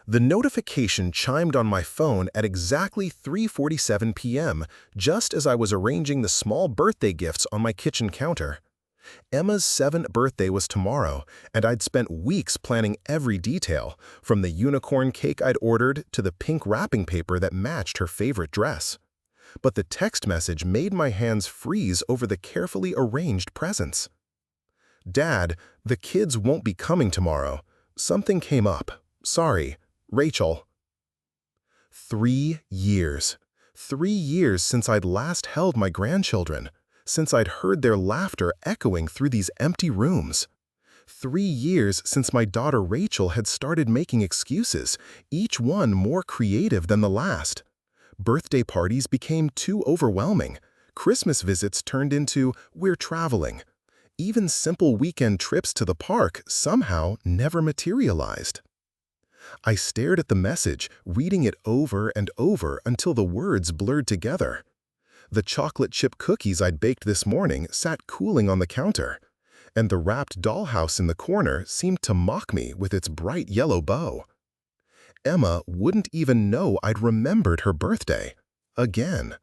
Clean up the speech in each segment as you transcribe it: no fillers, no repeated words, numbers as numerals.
The notification chimed on my phone at exactly 3:47 p.m., just as I was arranging the small birthday gifts on my kitchen counter. Emma's 7th birthday was tomorrow, and I'd spent weeks planning every detail, from the unicorn cake I'd ordered to the pink wrapping paper that matched her favorite dress. But the text message made my hands freeze over the carefully arranged presents. "Dad, the kids won't be coming tomorrow. Something came up. Sorry. Rachel." 3 years. 3 years since I'd last held my grandchildren, since I'd heard their laughter echoing through these empty rooms. 3 years since my daughter Rachel had started making excuses, each one more creative than the last. Birthday parties became too overwhelming. Christmas visits turned into "we're traveling." Even simple weekend trips to the park somehow never materialized. I stared at the message, reading it over and over until the words blurred together. The chocolate chip cookies I'd baked this morning sat cooling on the counter, and the wrapped dollhouse in the corner seemed to mock me with its bright yellow bow. Emma wouldn't even know I'd remembered her birthday. Again.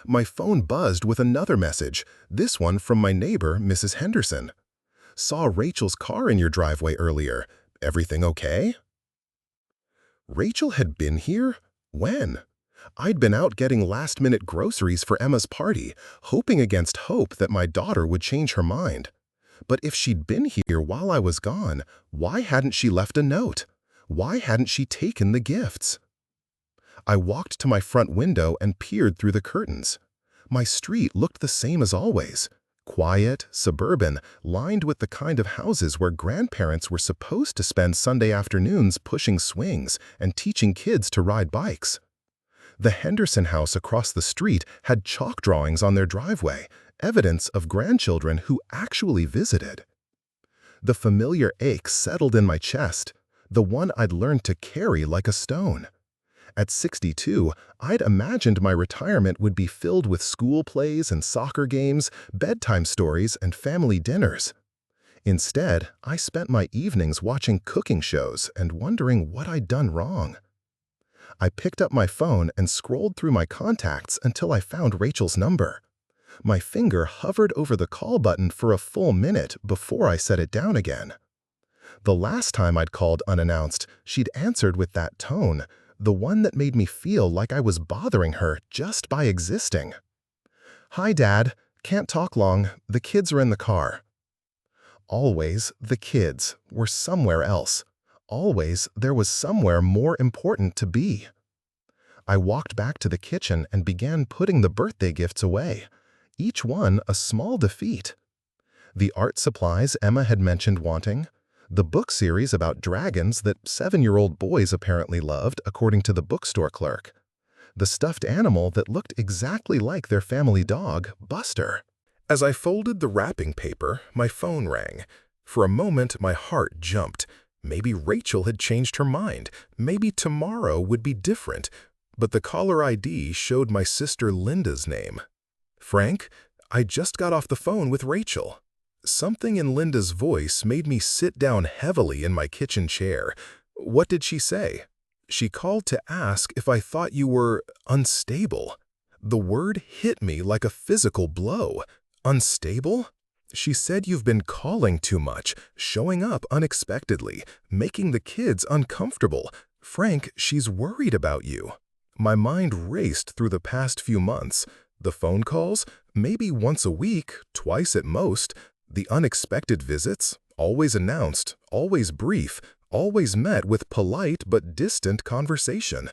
My phone buzzed with another message, this one from my neighbor, Mrs. Henderson. "Saw Rachel's car in your driveway earlier. Everything okay?" Rachel had been here? When? I'd been out getting last-minute groceries for Emma's party, hoping against hope that my daughter would change her mind. But if she'd been here while I was gone, why hadn't she left a note? Why hadn't she taken the gifts? I walked to my front window and peered through the curtains. My street looked the same as always. Quiet, suburban, lined with the kind of houses where grandparents were supposed to spend Sunday afternoons pushing swings and teaching kids to ride bikes. The Henderson house across the street had chalk drawings on their driveway, evidence of grandchildren who actually visited. The familiar ache settled in my chest, the one I'd learned to carry like a stone. At 62, I'd imagined my retirement would be filled with school plays and soccer games, bedtime stories, and family dinners. Instead, I spent my evenings watching cooking shows and wondering what I'd done wrong. I picked up my phone and scrolled through my contacts until I found Rachel's number. My finger hovered over the call button for a full minute before I set it down again. The last time I'd called unannounced, she'd answered with that tone, the one that made me feel like I was bothering her just by existing. "Hi, Dad. Can't talk long. The kids are in the car." Always, the kids were somewhere else. Always, there was somewhere more important to be. I walked back to the kitchen and began putting the birthday gifts away, each one a small defeat. The art supplies Emma had mentioned wanting, the book series about dragons that 7-year-old boys apparently loved, according to the bookstore clerk, the stuffed animal that looked exactly like their family dog, Buster. As I folded the wrapping paper, my phone rang. For a moment, my heart jumped. Maybe Rachel had changed her mind. Maybe tomorrow would be different. But the caller ID showed my sister Linda's name. "Frank, I just got off the phone with Rachel." Something in Linda's voice made me sit down heavily in my kitchen chair. "What did she say?" "She called to ask if I thought you were unstable." The word hit me like a physical blow. Unstable? "She said you've been calling too much, showing up unexpectedly, making the kids uncomfortable. Frank, she's worried about you." My mind raced through the past few months. The phone calls, maybe once a week, twice at most. The unexpected visits, always announced, always brief, always met with polite but distant conversation.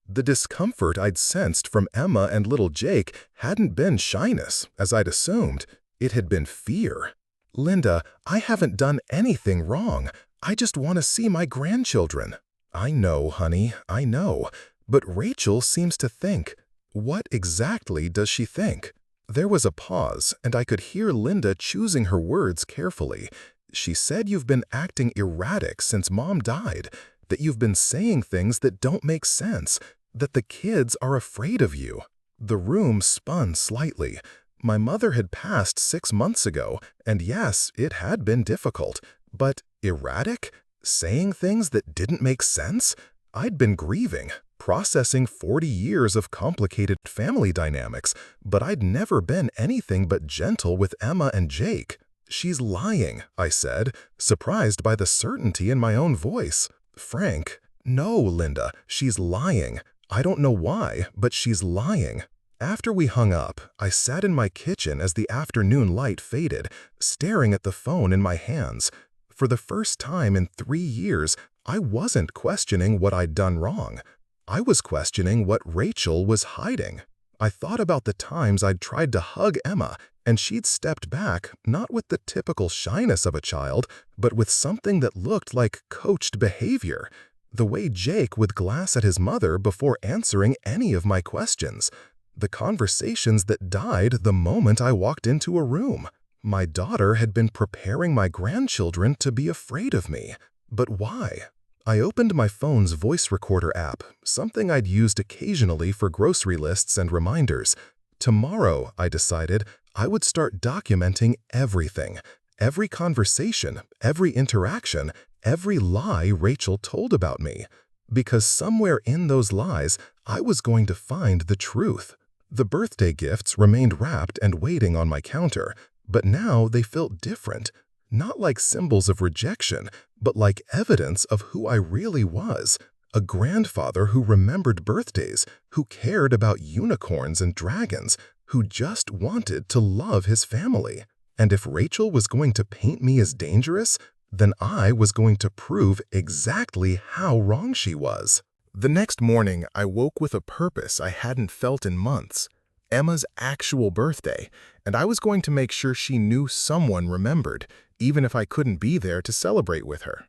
The discomfort I'd sensed from Emma and little Jake hadn't been shyness, as I'd assumed. It had been fear. "Linda, I haven't done anything wrong. I just want to see my grandchildren." "I know, honey, I know. But Rachel seems to think." "What exactly does she think?" There was a pause, and I could hear Linda choosing her words carefully. "She said you've been acting erratic since Mom died, that you've been saying things that don't make sense, that the kids are afraid of you." The room spun slightly. My mother had passed 6 months ago, and yes, it had been difficult. But erratic? saying things that didn't make sense? I'd been grieving, processing 40 years of complicated family dynamics, but I'd never been anything but gentle with Emma and Jake. "She's lying," I said, surprised by the certainty in my own voice. "Frank, no, Linda, she's lying. I don't know why, but she's lying." After we hung up, I sat in my kitchen as the afternoon light faded, staring at the phone in my hands. For the first time in 3 years, I wasn't questioning what I'd done wrong. I was questioning what Rachel was hiding. I thought about the times I'd tried to hug Emma, and she'd stepped back, not with the typical shyness of a child, but with something that looked like coached behavior. The way Jake would glance at his mother before answering any of my questions. The conversations that died the moment I walked into a room. My daughter had been preparing my grandchildren to be afraid of me. But why? I opened my phone's voice recorder app, something I'd used occasionally for grocery lists and reminders. Tomorrow, I decided, I would start documenting everything. Every conversation, every interaction, every lie Rachel told about me. Because somewhere in those lies, I was going to find the truth. The birthday gifts remained wrapped and waiting on my counter, but now they felt different. Not like symbols of rejection, but like evidence of who I really was. A grandfather who remembered birthdays, who cared about unicorns and dragons, who just wanted to love his family. And if Rachel was going to paint me as dangerous, then I was going to prove exactly how wrong she was. The next morning, I woke with a purpose I hadn't felt in months. Emma's actual birthday, and I was going to make sure she knew someone remembered, even if I couldn't be there to celebrate with her.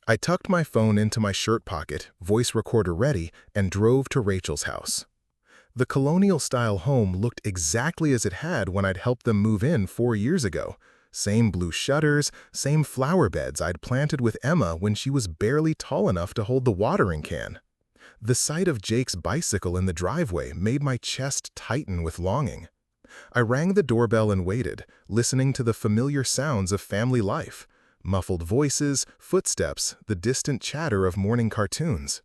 I tucked my phone into my shirt pocket, voice recorder ready, and drove to Rachel's house. The colonial-style home looked exactly as it had when I'd helped them move in 4 years ago. Same blue shutters, same flower beds I'd planted with Emma when she was barely tall enough to hold the watering can. The sight of Jake's bicycle in the driveway made my chest tighten with longing. I rang the doorbell and waited, listening to the familiar sounds of family life. Muffled voices, footsteps, the distant chatter of morning cartoons.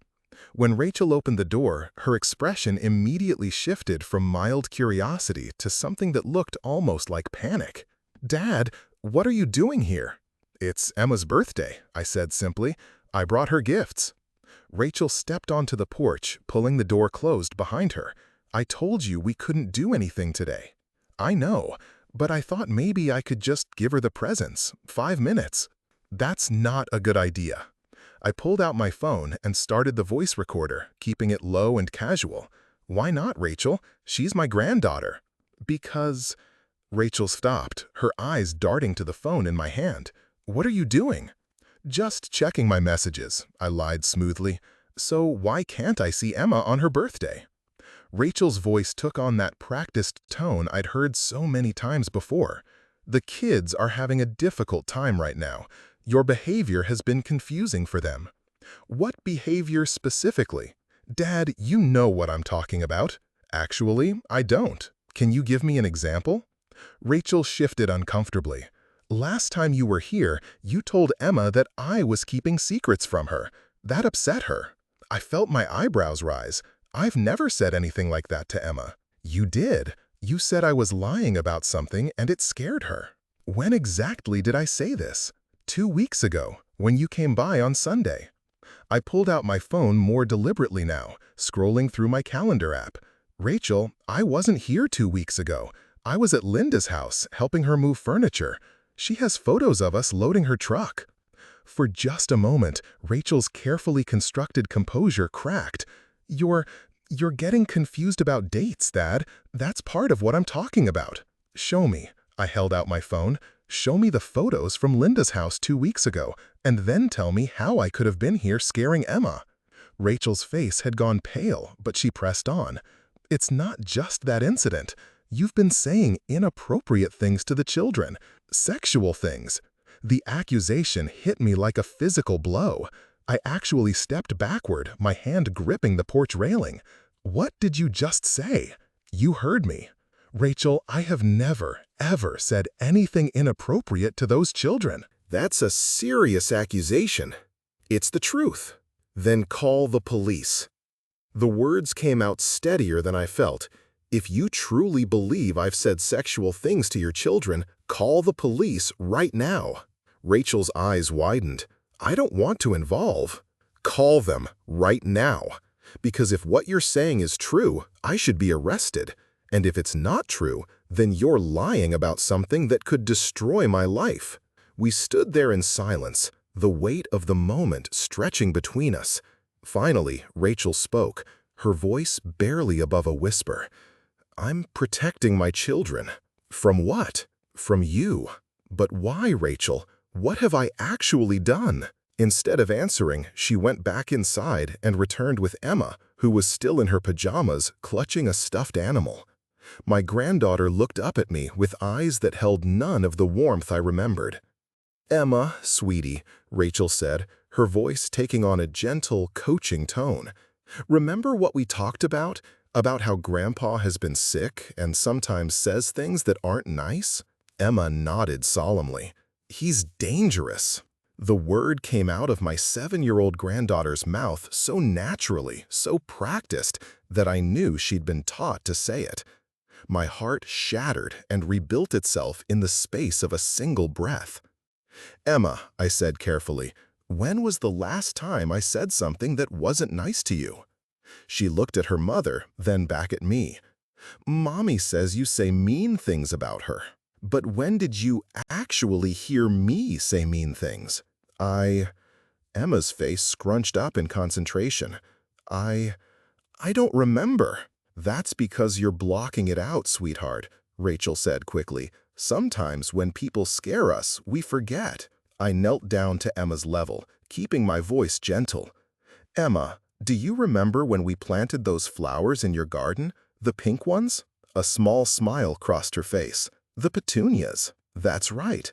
When Rachel opened the door, her expression immediately shifted from mild curiosity to something that looked almost like panic. "Dad, what are you doing here?" "It's Emma's birthday," I said simply. "I brought her gifts." Rachel stepped onto the porch, pulling the door closed behind her. "I told you we couldn't do anything today." "I know, but I thought maybe I could just give her the presents. 5 minutes." "That's not a good idea." I pulled out my phone and started the voice recorder, keeping it low and casual. "Why not, Rachel? She's my granddaughter." "Because—" Rachel stopped, her eyes darting to the phone in my hand. "What are you doing?" "Just checking my messages," I lied smoothly. "So why can't I see Emma on her birthday?" Rachel's voice took on that practiced tone I'd heard so many times before. "The kids are having a difficult time right now. Your behavior has been confusing for them." "What behavior specifically?" "Dad, you know what I'm talking about." "Actually, I don't. Can you give me an example?" Rachel shifted uncomfortably. "Last time you were here, you told Emma that I was keeping secrets from her. That upset her." I felt my eyebrows rise. "I've never said anything like that to Emma." "You did. You said I was lying about something and it scared her." "When exactly did I say this?" 2 weeks ago, when you came by on Sunday." I pulled out my phone more deliberately now, scrolling through my calendar app. "Rachel, I wasn't here 2 weeks ago. I was at Linda's house, helping her move furniture. She has photos of us loading her truck." For just a moment, Rachel's carefully constructed composure cracked. You're getting confused about dates, Dad. That's part of what I'm talking about." "Show me." I held out my phone. "Show me the photos from Linda's house 2 weeks ago, and then tell me how I could have been here scaring Emma." Rachel's face had gone pale, but she pressed on. "It's not just that incident. You've been saying inappropriate things to the children. Sexual things." The accusation hit me like a physical blow. I actually stepped backward, my hand gripping the porch railing. "What did you just say?" "You heard me." "Rachel, I have never, ever said anything inappropriate to those children." "That's a serious accusation." It's the truth. Then call the police. The words came out steadier than I felt. If you truly believe I've said sexual things to your children, call the police right now. Rachel's eyes widened. I don't want to involve. Call them right now. Because if what you're saying is true, I should be arrested. And if it's not true, then you're lying about something that could destroy my life. We stood there in silence, the weight of the moment stretching between us. Finally, Rachel spoke, her voice barely above a whisper. I'm protecting my children. From what? From you. But why, Rachel? What have I actually done? Instead of answering, she went back inside and returned with Emma, who was still in her pajamas, clutching a stuffed animal. My granddaughter looked up at me with eyes that held none of the warmth I remembered. Emma, sweetie, Rachel said, her voice taking on a gentle, coaching tone. Remember what we talked about? About how Grandpa has been sick and sometimes says things that aren't nice? Emma nodded solemnly. He's dangerous. The word came out of my 7-year-old granddaughter's mouth so naturally, so practiced, that I knew she'd been taught to say it. My heart shattered and rebuilt itself in the space of a single breath. Emma, I said carefully, when was the last time I said something that wasn't nice to you? She looked at her mother, then back at me. Mommy says you say mean things about her. But when did you actually hear me say mean things? Emma's face scrunched up in concentration. I don't remember. That's because you're blocking it out, sweetheart, Rachel said quickly. Sometimes when people scare us, we forget. I knelt down to Emma's level, keeping my voice gentle. Emma, do you remember when we planted those flowers in your garden? The pink ones? A small smile crossed her face. The petunias. That's right.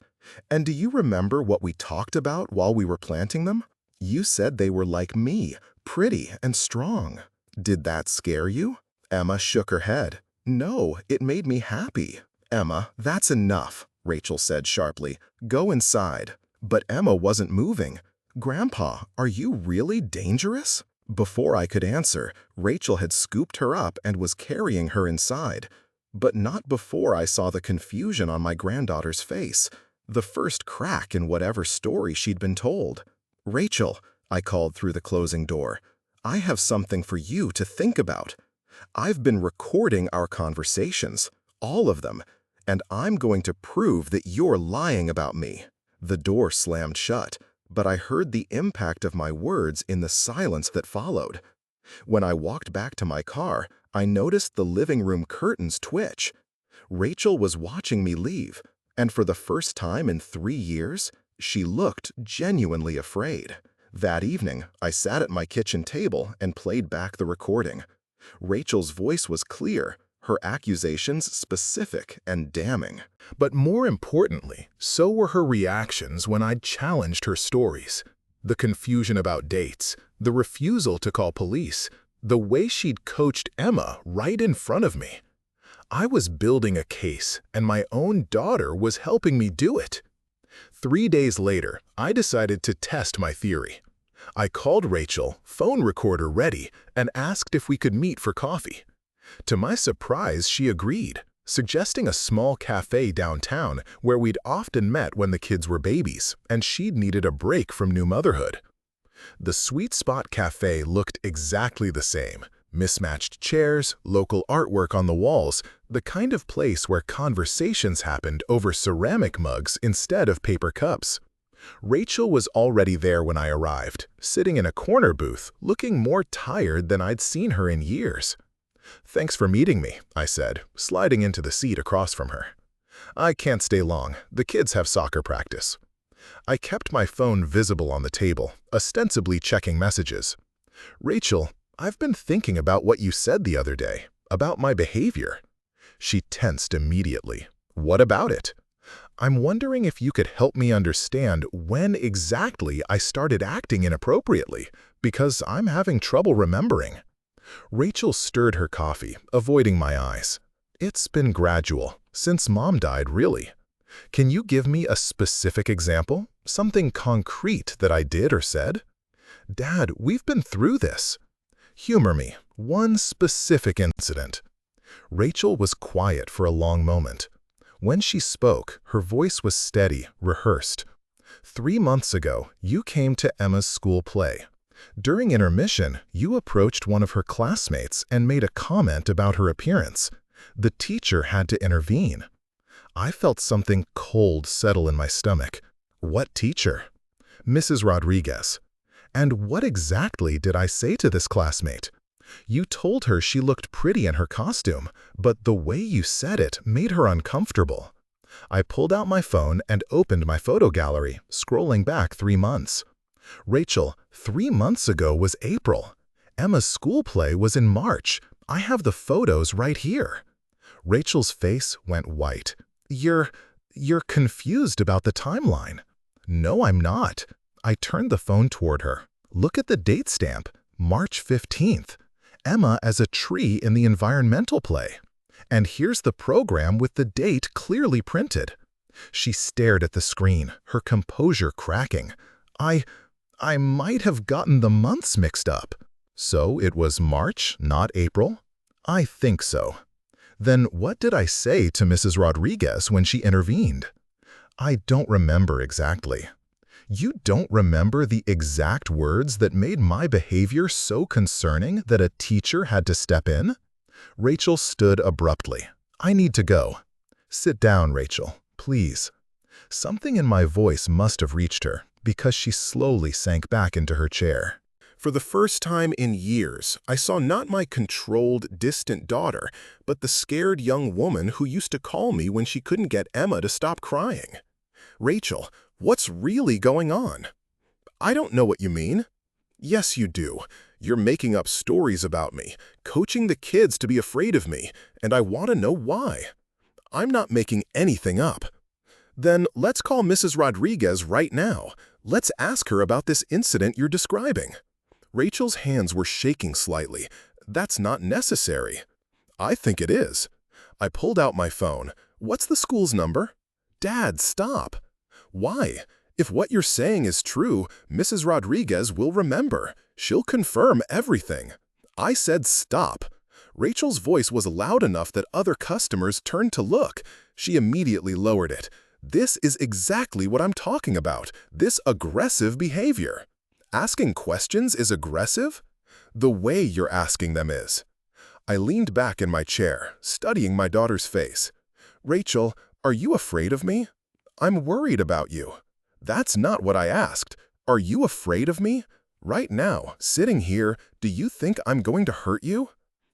And do you remember what we talked about while we were planting them? You said they were like me, pretty and strong. Did that scare you? Emma shook her head. No, it made me happy. Emma, that's enough, Rachel said sharply. Go inside. But Emma wasn't moving. Grandpa, are you really dangerous? Before I could answer, Rachel had scooped her up and was carrying her inside. But not before I saw the confusion on my granddaughter's face, the first crack in whatever story she'd been told. Rachel, I called through the closing door, I have something for you to think about. I've been recording our conversations, all of them, and I'm going to prove that you're lying about me. The door slammed shut, but I heard the impact of my words in the silence that followed. When I walked back to my car, I noticed the living room curtains twitch. Rachel was watching me leave, and for the first time in 3 years, she looked genuinely afraid. That evening, I sat at my kitchen table and played back the recording. Rachel's voice was clear, her accusations specific and damning. But more importantly, so were her reactions when I'd challenged her stories. The confusion about dates, the refusal to call police, the way she'd coached Emma right in front of me. I was building a case, and my own daughter was helping me do it. 3 days later, I decided to test my theory. I called Rachel, phone recorder ready, and asked if we could meet for coffee. To my surprise, she agreed, suggesting a small cafe downtown where we'd often met when the kids were babies, and she'd needed a break from new motherhood. The Sweet Spot Cafe looked exactly the same. Mismatched chairs, local artwork on the walls, the kind of place where conversations happened over ceramic mugs instead of paper cups. Rachel was already there when I arrived, sitting in a corner booth, looking more tired than I'd seen her in years. "Thanks for meeting me," I said, sliding into the seat across from her. "I can't stay long. The kids have soccer practice." I kept my phone visible on the table, ostensibly checking messages. "Rachel, I've been thinking about what you said the other day, about my behavior." She tensed immediately. "What about it?" "I'm wondering if you could help me understand when exactly I started acting inappropriately, because I'm having trouble remembering." Rachel stirred her coffee, avoiding my eyes. "It's been gradual, since Mom died, really. Can you give me a specific example? Something concrete that I did or said?" Dad, we've been through this. Humor me. One specific incident. Rachel was quiet for a long moment. When she spoke, her voice was steady, rehearsed. 3 months ago, you came to Emma's school play. During intermission, you approached one of her classmates and made a comment about her appearance. The teacher had to intervene. I felt something cold settle in my stomach. What teacher? Mrs. Rodriguez. And what exactly did I say to this classmate? You told her she looked pretty in her costume, but the way you said it made her uncomfortable. I pulled out my phone and opened my photo gallery, scrolling back 3 months. Rachel, 3 months ago was April. Emma's school play was in March. I have the photos right here. Rachel's face went white. You're confused about the timeline. No, I'm not. I turned the phone toward her. Look at the date stamp, March 15th. Emma as a tree in the environmental play. And here's the program with the date clearly printed. She stared at the screen, her composure cracking. I might have gotten the months mixed up. So it was March, not April? I think so. Then what did I say to Mrs. Rodriguez when she intervened? I don't remember exactly. You don't remember the exact words that made my behavior so concerning that a teacher had to step in? Rachel stood abruptly. I need to go. Sit down, Rachel, please. Something in my voice must have reached her, because she slowly sank back into her chair. For the first time in years, I saw not my controlled, distant daughter, but the scared young woman who used to call me when she couldn't get Emma to stop crying. Rachel, what's really going on? I don't know what you mean. Yes, you do. You're making up stories about me, coaching the kids to be afraid of me, and I want to know why. I'm not making anything up. Then let's call Mrs. Rodriguez right now. Let's ask her about this incident you're describing. Rachel's hands were shaking slightly. That's not necessary. I think it is. I pulled out my phone. What's the school's number? Dad, stop. Why? If what you're saying is true, Mrs. Rodriguez will remember. She'll confirm everything. I said stop. Rachel's voice was loud enough that other customers turned to look. She immediately lowered it. This is exactly what I'm talking about, this aggressive behavior. Asking questions is aggressive? The way you're asking them is. I leaned back in my chair, studying my daughter's face. Rachel, are you afraid of me? I'm worried about you. That's not what I asked. Are you afraid of me? Right now, sitting here, do you think I'm going to hurt you?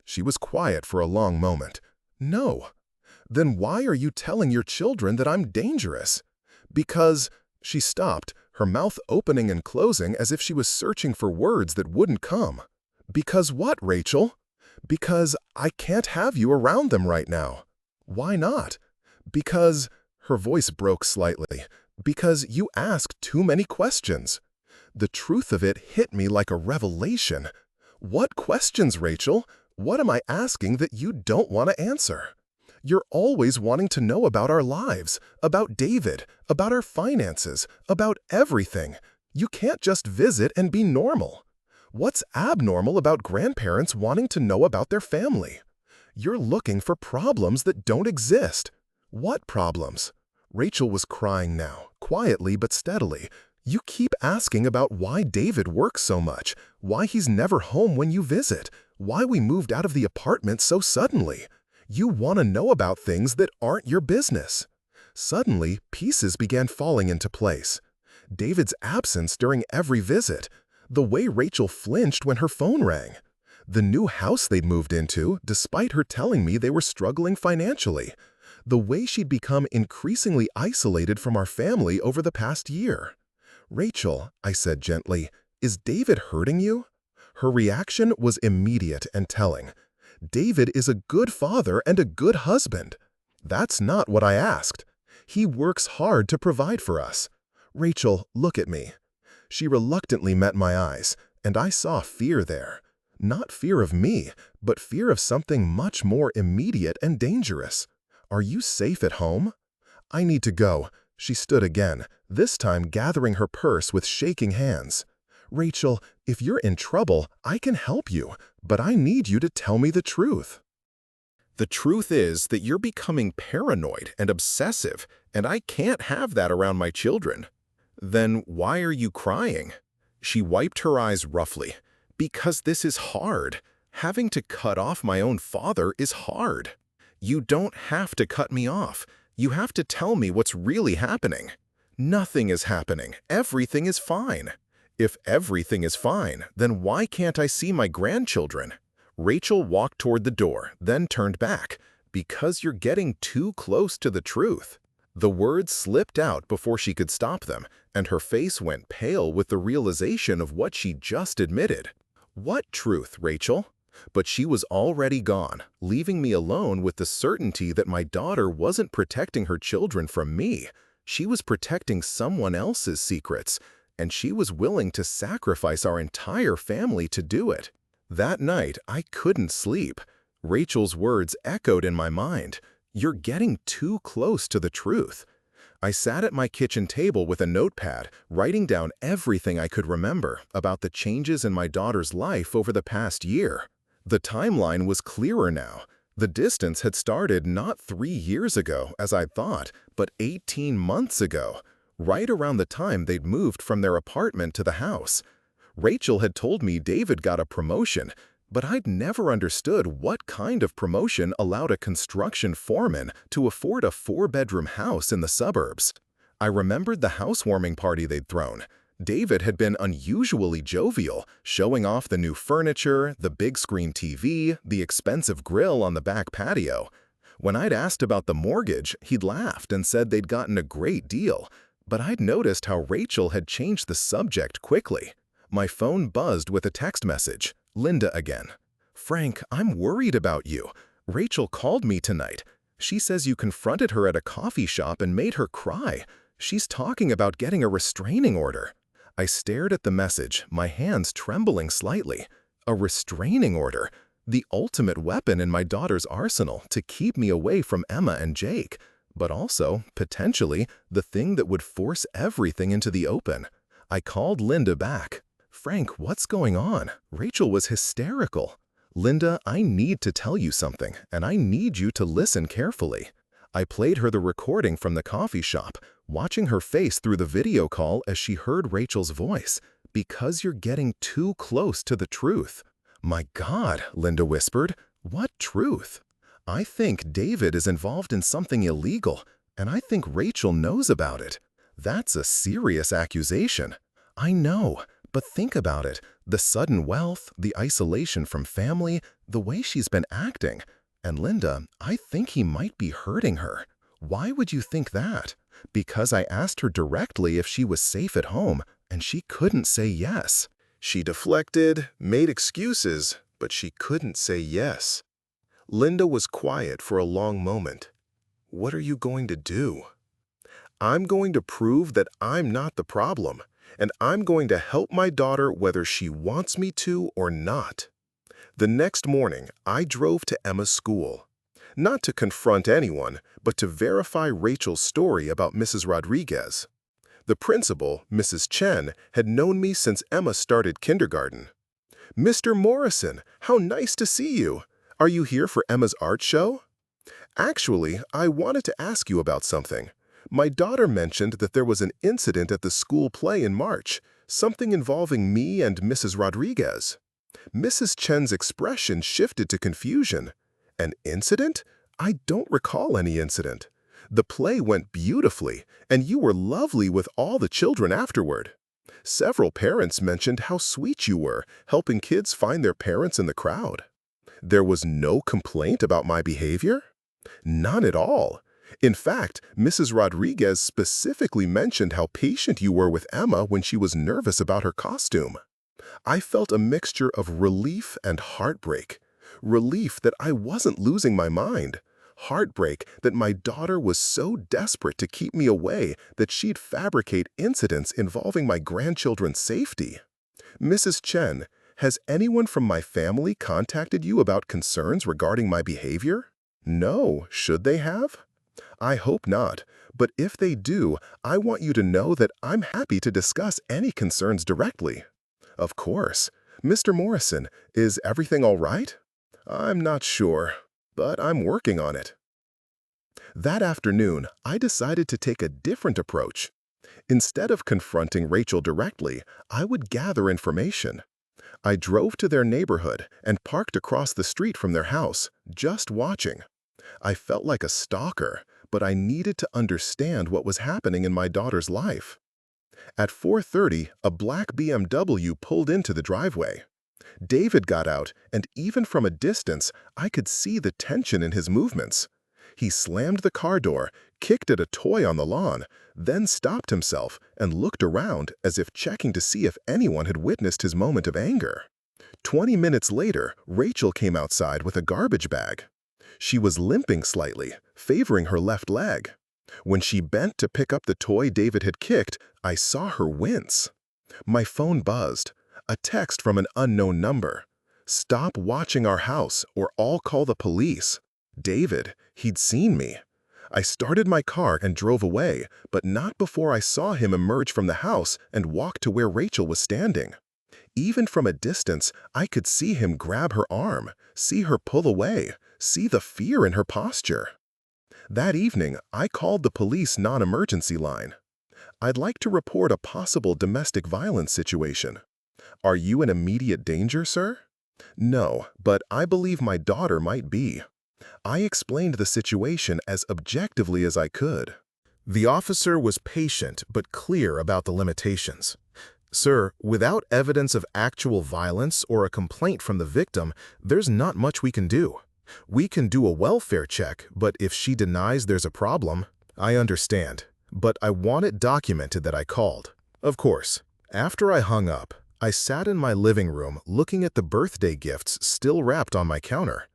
She was quiet for a long moment. No. Then why are you telling your children that I'm dangerous? Because... She stopped, her mouth opening and closing as if she was searching for words that wouldn't come. Because what, Rachel? Because I can't have you around them right now. Why not? Because... Her voice broke slightly. Because you ask too many questions. The truth of it hit me like a revelation. What questions, Rachel? What am I asking that you don't want to answer? You're always wanting to know about our lives, about David, about our finances, about everything. You can't just visit and be normal. What's abnormal about grandparents wanting to know about their family? You're looking for problems that don't exist. What problems? Rachel was crying now, quietly but steadily. You keep asking about why David works so much, why he's never home when you visit, why we moved out of the apartment so suddenly. You want to know about things that aren't your business. Suddenly, pieces began falling into place. David's absence during every visit, the way Rachel flinched when her phone rang, the new house they'd moved into, despite her telling me they were struggling financially, the way she'd become increasingly isolated from our family over the past year. Rachel, I said gently, is David hurting you? Her reaction was immediate and telling. David is a good father and a good husband. That's not what I asked. He works hard to provide for us. Rachel, look at me. She reluctantly met my eyes, and I saw fear there. Not fear of me, but fear of something much more immediate and dangerous. Are you safe at home? I need to go. She stood again, this time gathering her purse with shaking hands. Rachel, if you're in trouble, I can help you, but I need you to tell me the truth. The truth is that you're becoming paranoid and obsessive, and I can't have that around my children. Then why are you crying? She wiped her eyes roughly. Because this is hard. Having to cut off my own father is hard. You don't have to cut me off. You have to tell me what's really happening. Nothing is happening. Everything is fine. If everything is fine, then why can't I see my grandchildren? Rachel walked toward the door, then turned back. Because you're getting too close to the truth. The words slipped out before she could stop them, and her face went pale with the realization of what she just admitted. What truth, Rachel? But she was already gone, leaving me alone with the certainty that my daughter wasn't protecting her children from me. She was protecting someone else's secrets, and she was willing to sacrifice our entire family to do it. That night, I couldn't sleep. Rachel's words echoed in my mind. You're getting too close to the truth. I sat at my kitchen table with a notepad, writing down everything I could remember about the changes in my daughter's life over the past year. The timeline was clearer now. The distance had started not 3 years ago, as I'd thought, but 18 months ago, right around the time they'd moved from their apartment to the house. Rachel had told me David got a promotion, but I'd never understood what kind of promotion allowed a construction foreman to afford a 4-bedroom house in the suburbs. I remembered the housewarming party they'd thrown. David had been unusually jovial, showing off the new furniture, the big screen TV, the expensive grill on the back patio. When I'd asked about the mortgage, he'd laughed and said they'd gotten a great deal, but I'd noticed how Rachel had changed the subject quickly. My phone buzzed with a text message. Linda again. Frank, I'm worried about you. Rachel called me tonight. She says you confronted her at a coffee shop and made her cry. She's talking about getting a restraining order. I stared at the message, my hands trembling slightly. A restraining order, the ultimate weapon in my daughter's arsenal to keep me away from Emma and Jake, but also, potentially, the thing that would force everything into the open. I called Linda back. Frank, what's going on? Rachel was hysterical. Linda, I need to tell you something, and I need you to listen carefully. I played her the recording from the coffee shop, watching her face through the video call as she heard Rachel's voice. Because you're getting too close to the truth. My God, Linda whispered. What truth? I think David is involved in something illegal, and I think Rachel knows about it. That's a serious accusation. I know. But think about it, the sudden wealth, the isolation from family, the way she's been acting. And Linda, I think he might be hurting her. Why would you think that? Because I asked her directly if she was safe at home, and she couldn't say yes. She deflected, made excuses, but she couldn't say yes. Linda was quiet for a long moment. What are you going to do? I'm going to prove that I'm not the problem. And I'm going to help my daughter whether she wants me to or not. The next morning, I drove to Emma's school. Not to confront anyone, but to verify Rachel's story about Mrs. Rodriguez. The principal, Mrs. Chen, had known me since Emma started kindergarten. Mr. Morrison, how nice to see you. Are you here for Emma's art show? Actually, I wanted to ask you about something. My daughter mentioned that there was an incident at the school play in March, something involving me and Mrs. Rodriguez. Mrs. Chen's expression shifted to confusion. An incident? I don't recall any incident. The play went beautifully, and you were lovely with all the children afterward. Several parents mentioned how sweet you were, helping kids find their parents in the crowd. There was no complaint about my behavior? None at all. In fact, Mrs. Rodriguez specifically mentioned how patient you were with Emma when she was nervous about her costume. I felt a mixture of relief and heartbreak. Relief that I wasn't losing my mind. Heartbreak that my daughter was so desperate to keep me away that she'd fabricate incidents involving my grandchildren's safety. Mrs. Chen, has anyone from my family contacted you about concerns regarding my behavior? No, should they have? I hope not, but if they do, I want you to know that I'm happy to discuss any concerns directly. Of course. Mr. Morrison, is everything all right? I'm not sure, but I'm working on it. That afternoon, I decided to take a different approach. Instead of confronting Rachel directly, I would gather information. I drove to their neighborhood and parked across the street from their house, just watching. I felt like a stalker, but I needed to understand what was happening in my daughter's life. At 4:30, a black BMW pulled into the driveway. David got out, and even from a distance, I could see the tension in his movements. He slammed the car door, kicked at a toy on the lawn, then stopped himself and looked around as if checking to see if anyone had witnessed his moment of anger. 20 minutes later, Rachel came outside with a garbage bag. She was limping slightly, favoring her left leg. When she bent to pick up the toy David had kicked, I saw her wince. My phone buzzed. A text from an unknown number. "Stop watching our house or I'll call the police." David, he'd seen me. I started my car and drove away, but not before I saw him emerge from the house and walk to where Rachel was standing. Even from a distance, I could see him grab her arm, see her pull away, see the fear in her posture. That evening, I called the police non-emergency line. "I'd like to report a possible domestic violence situation." "Are you in immediate danger, sir?" "No, but I believe my daughter might be." I explained the situation as objectively as I could. The officer was patient but clear about the limitations. "Sir, without evidence of actual violence or a complaint from the victim, there's not much we can do. We can do a welfare check, but if she denies there's a problem, I understand. But I want it documented that I called." Of course. After I hung up, I sat in my living room looking at the birthday gifts still wrapped on my counter.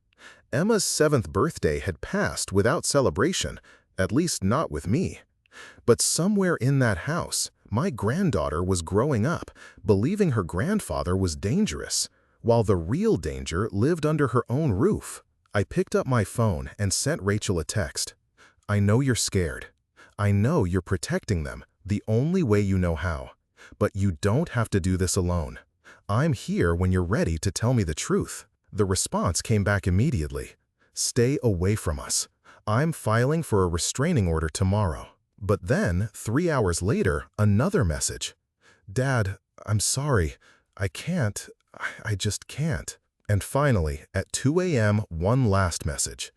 Emma's 7th birthday had passed without celebration, at least not with me. But somewhere in that house, my granddaughter was growing up, believing her grandfather was dangerous, while the real danger lived under her own roof. I picked up my phone and sent Rachel a text. "I know you're scared. I know you're protecting them the only way you know how. But you don't have to do this alone. I'm here when you're ready to tell me the truth." The response came back immediately. "Stay away from us. I'm filing for a restraining order tomorrow." But then, 3 hours later, another message. "Dad, I'm sorry. I can't. I just can't." And finally, at 2 a.m., one last message.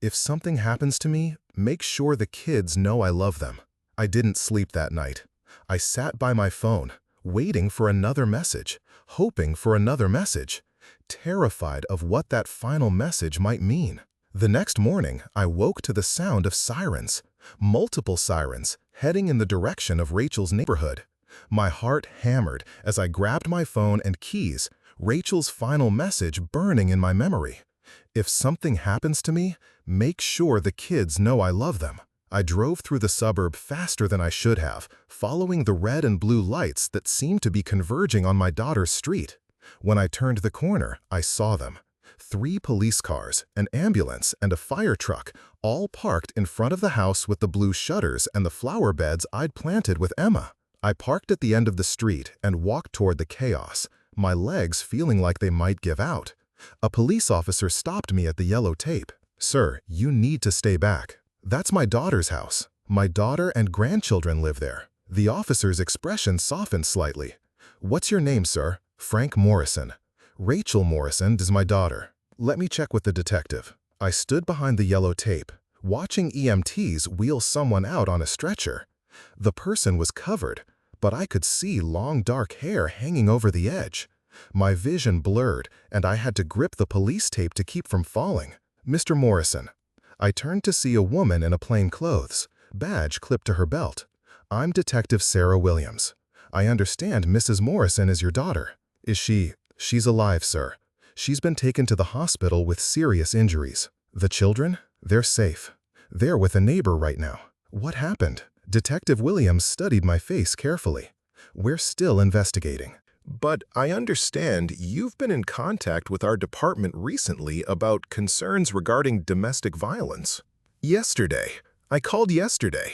"If something happens to me, make sure the kids know I love them." I didn't sleep that night. I sat by my phone, waiting for another message, hoping for another message, terrified of what that final message might mean. The next morning, I woke to the sound of sirens, multiple sirens, heading in the direction of Rachel's neighborhood. My heart hammered as I grabbed my phone and keys, Rachel's final message burning in my memory. "If something happens to me, make sure the kids know I love them." I drove through the suburb faster than I should have, following the red and blue lights that seemed to be converging on my daughter's street. When I turned the corner, I saw them. 3 police cars, an ambulance, and a fire truck, all parked in front of the house with the blue shutters and the flower beds I'd planted with Emma. I parked at the end of the street and walked toward the chaos, my legs feeling like they might give out. A police officer stopped me at the yellow tape. "Sir, you need to stay back. That's my daughter's house. My daughter and grandchildren live there." The officer's expression softened slightly. "What's your name, sir?" "Frank Morrison." "Rachel Morrison is my daughter." "Let me check with the detective." I stood behind the yellow tape, watching EMTs wheel someone out on a stretcher. The person was covered, but I could see long dark hair hanging over the edge. My vision blurred, and I had to grip the police tape to keep from falling. "Mr. Morrison." I turned to see a woman in a plain clothes, badge clipped to her belt. "I'm Detective Sarah Williams. I understand Mrs. Morrison is your daughter." "Is she?" "She's alive, sir. She's been taken to the hospital with serious injuries." "The children?" "They're safe. They're with a neighbor right now." "What happened?" Detective Williams studied my face carefully. "We're still investigating." "But I understand you've been in contact with our department recently about concerns regarding domestic violence." "Yesterday. I called yesterday."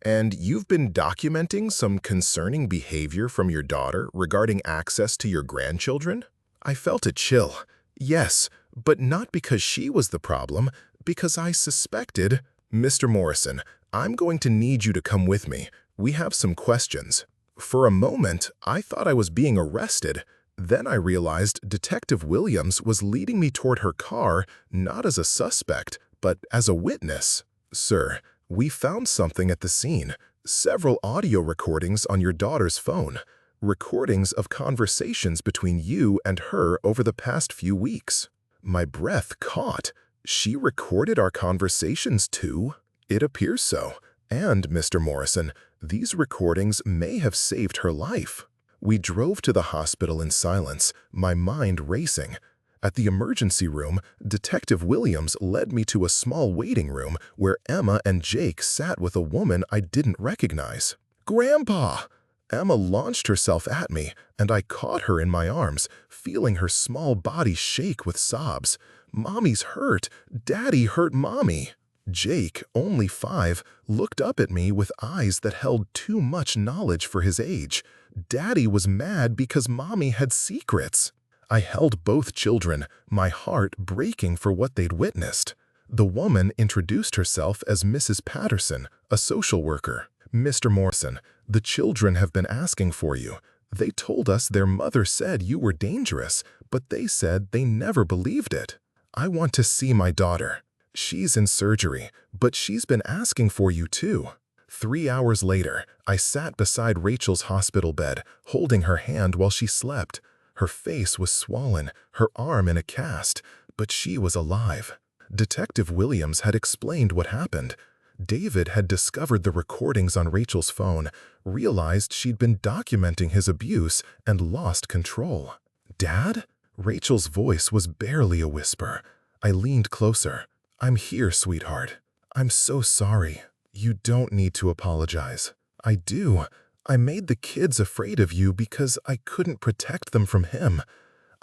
And you've been documenting some concerning behavior from your daughter regarding access to your grandchildren? I felt a chill. Yes, but not because she was the problem, because I suspected. Mr. Morrison, I'm going to need you to come with me. We have some questions. For a moment, I thought I was being arrested. Then I realized Detective Williams was leading me toward her car not as a suspect, but as a witness. Sir, we found something at the scene. Several audio recordings on your daughter's phone. Recordings of conversations between you and her over the past few weeks. My breath caught. She recorded our conversations too? It appears so. And, Mr. Morrison, these recordings may have saved her life. We drove to the hospital in silence, my mind racing. At the emergency room, Detective Williams led me to a small waiting room where Emma and Jake sat with a woman I didn't recognize. "Grandpa!" Emma launched herself at me, and I caught her in my arms, feeling her small body shake with sobs. "Mommy's hurt. Daddy hurt Mommy." Jake, only 5, looked up at me with eyes that held too much knowledge for his age. Daddy was mad because Mommy had secrets. I held both children, my heart breaking for what they'd witnessed. The woman introduced herself as Mrs. Patterson, a social worker. "Mr. Morrison, the children have been asking for you. They told us their mother said you were dangerous, but they said they never believed it. I want to see my daughter. She's in surgery, but she's been asking for you too." 3 hours later, I sat beside Rachel's hospital bed, holding her hand while she slept. Her face was swollen, her arm in a cast, but she was alive. Detective Williams had explained what happened. David had discovered the recordings on Rachel's phone, realized she'd been documenting his abuse, and lost control. "Dad?" Rachel's voice was barely a whisper. I leaned closer. "I'm here, sweetheart. I'm so sorry. You don't need to apologize." "I do. I made the kids afraid of you because I couldn't protect them from him.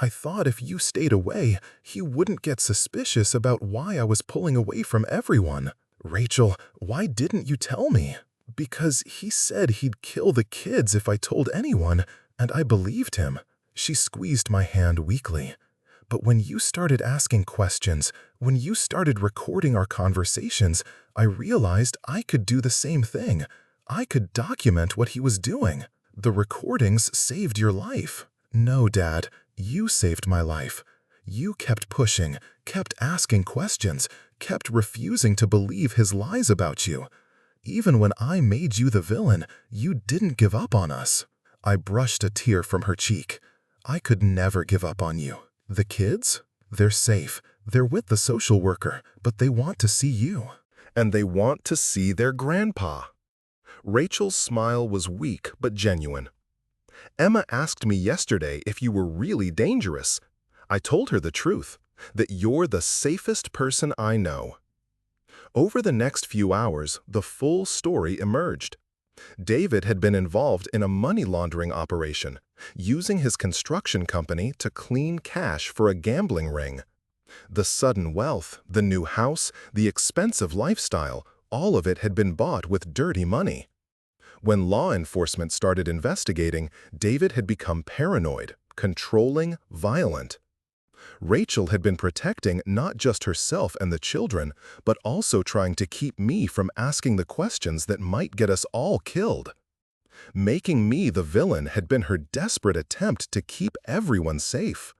I thought if you stayed away, he wouldn't get suspicious about why I was pulling away from everyone." "Rachel, why didn't you tell me?" "Because he said he'd kill the kids if I told anyone, and I believed him." She squeezed my hand weakly. "But when you started asking questions, when you started recording our conversations, I realized I could do the same thing. I could document what he was doing. The recordings saved your life." "No, Dad, you saved my life. You kept pushing, kept asking questions, kept refusing to believe his lies about you. Even when I made you the villain, you didn't give up on us." I brushed a tear from her cheek. "I could never give up on you. The kids? They're safe. They're with the social worker, but they want to see you." "And they want to see their grandpa." Rachel's smile was weak but genuine. "Emma asked me yesterday if you were really dangerous. I told her the truth, that you're the safest person I know." Over the next few hours, the full story emerged. David had been involved in a money laundering operation, using his construction company to clean cash for a gambling ring. The sudden wealth, the new house, the expensive lifestyle, all of it had been bought with dirty money. When law enforcement started investigating, David had become paranoid, controlling, violent. Rachel had been protecting not just herself and the children, but also trying to keep me from asking the questions that might get us all killed. Making me the villain had been her desperate attempt to keep everyone safe.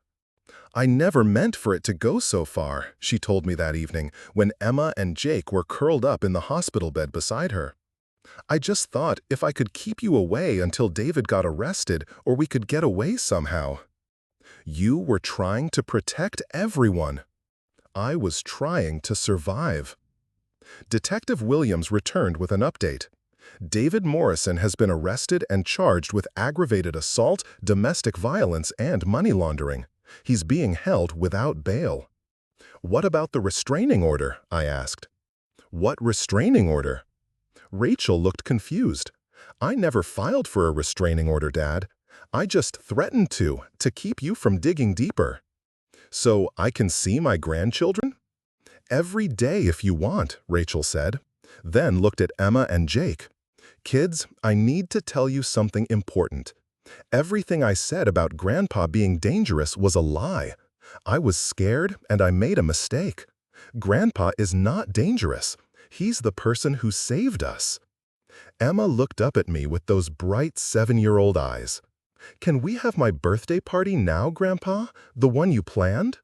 "I never meant for it to go so far," she told me that evening when Emma and Jake were curled up in the hospital bed beside her. "I just thought if I could keep you away until David got arrested or we could get away somehow." You were trying to protect everyone. I was trying to survive. Detective Williams returned with an update. David Morrison has been arrested and charged with aggravated assault, domestic violence, and money laundering. He's being held without bail. "What about the restraining order?" I asked. "What restraining order?" Rachel looked confused. "I never filed for a restraining order, Dad. I just threatened to keep you from digging deeper." "So I can see my grandchildren?" "Every day if you want," Rachel said. Then looked at Emma and Jake. Kids, I need to tell you something important. Everything I said about Grandpa being dangerous was a lie. I was scared and I made a mistake. Grandpa is not dangerous. He's the person who saved us. Emma looked up at me with those bright 7-year-old eyes. Can we have my birthday party now, Grandpa? The one you planned?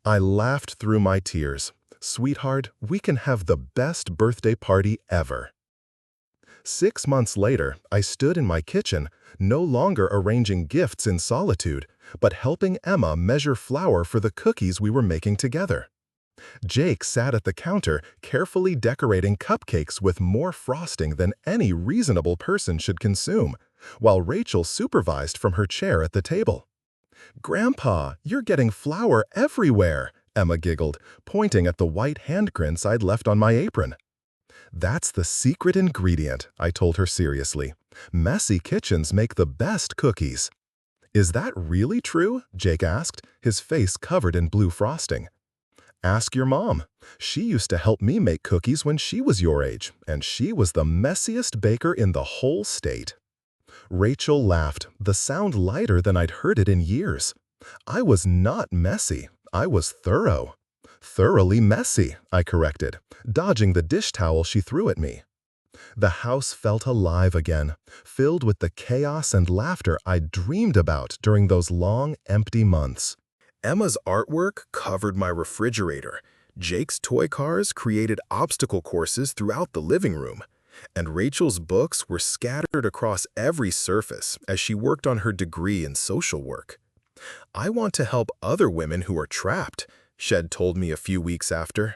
I laughed through my tears. Sweetheart, we can have the best birthday party ever. 6 months later, I stood in my kitchen, no longer arranging gifts in solitude, but helping Emma measure flour for the cookies we were making together. Jake sat at the counter, carefully decorating cupcakes with more frosting than any reasonable person should consume, while Rachel supervised from her chair at the table. "Grandpa, you're getting flour everywhere," Emma giggled, pointing at the white handprints I'd left on my apron. "That's the secret ingredient," I told her seriously. "Messy kitchens make the best cookies." "Is that really true?" Jake asked, his face covered in blue frosting. "Ask your mom. She used to help me make cookies when she was your age, and she was the messiest baker in the whole state." Rachel laughed, the sound lighter than I'd heard it in years. "I was not messy. I was thorough." "Thoroughly messy," I corrected, dodging the dish towel she threw at me. The house felt alive again, filled with the chaos and laughter I'd dreamed about during those long, empty months. Emma's artwork covered my refrigerator. Jake's toy cars created obstacle courses throughout the living room, and Rachel's books were scattered across every surface as she worked on her degree in social work. "I want to help other women who are trapped," Shed told me a few weeks after.